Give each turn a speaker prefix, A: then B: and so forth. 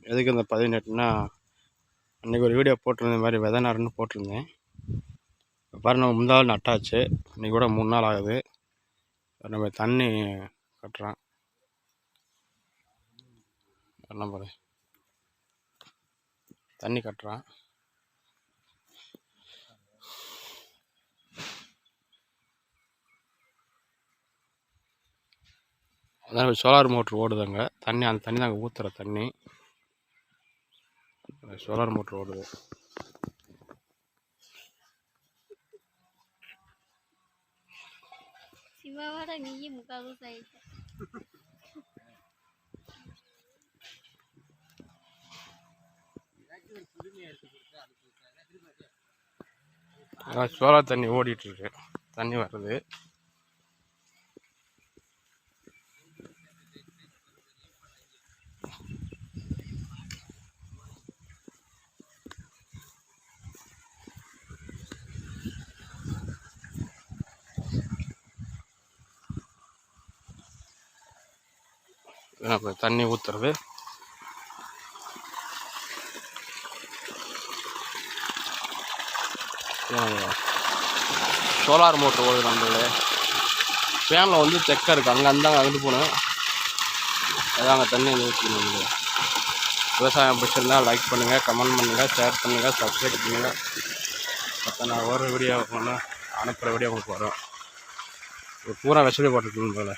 A: எதுக்கு இந்த 18னா, அன்றைக்கி ஒரு வீடியோ போட்டிருந்த மாதிரி விதை நடுன்னு போட்டிருந்தேன். பாரு நம்ம முந்தாள் நட்டாச்சு. இன்றைக்கி கூட 3 நாள் ஆகுது. நம்ம தண்ணி கட்டுறான். என்ன பாரு, தண்ணி கட்டுறான். அதான் சோலார் மோட்ரு ஓடுதுங்க. தண்ணி அந்த தண்ணி தாங்க ஊற்றுற தண்ணி. சோலார் மோட்ரு ஓடுது.
B: சிவாவோட நீயும் முக்காவும் சாயிட்ட.
A: சோலார் தண்ணி ஓடிட்டு இருக்கு. தண்ணி வருது. தண்ணி ஊற்றுறது. சோலார் மோட்ரு ஓடுது. நம்மளே ஃபேனில் வந்து செக்கை இருக்குது. அங்கே இருந்தாங்க அங்கிட்டு போனேன். அதாங்க தண்ணி ஊற்றணும். விவசாயம் பிடிச்சிருந்தா லைக் பண்ணுங்கள், கமெண்ட் பண்ணுங்கள், ஷேர் பண்ணுங்கள், சப்ஸ்கிரைப் பண்ணுங்கள். அப்போ நான் ஒரு வீடியோ அனுப்புகிற வீடியோ உங்களுக்கு வரும். பூரா விஷயம் போட்டுருக்கீங்க போல்.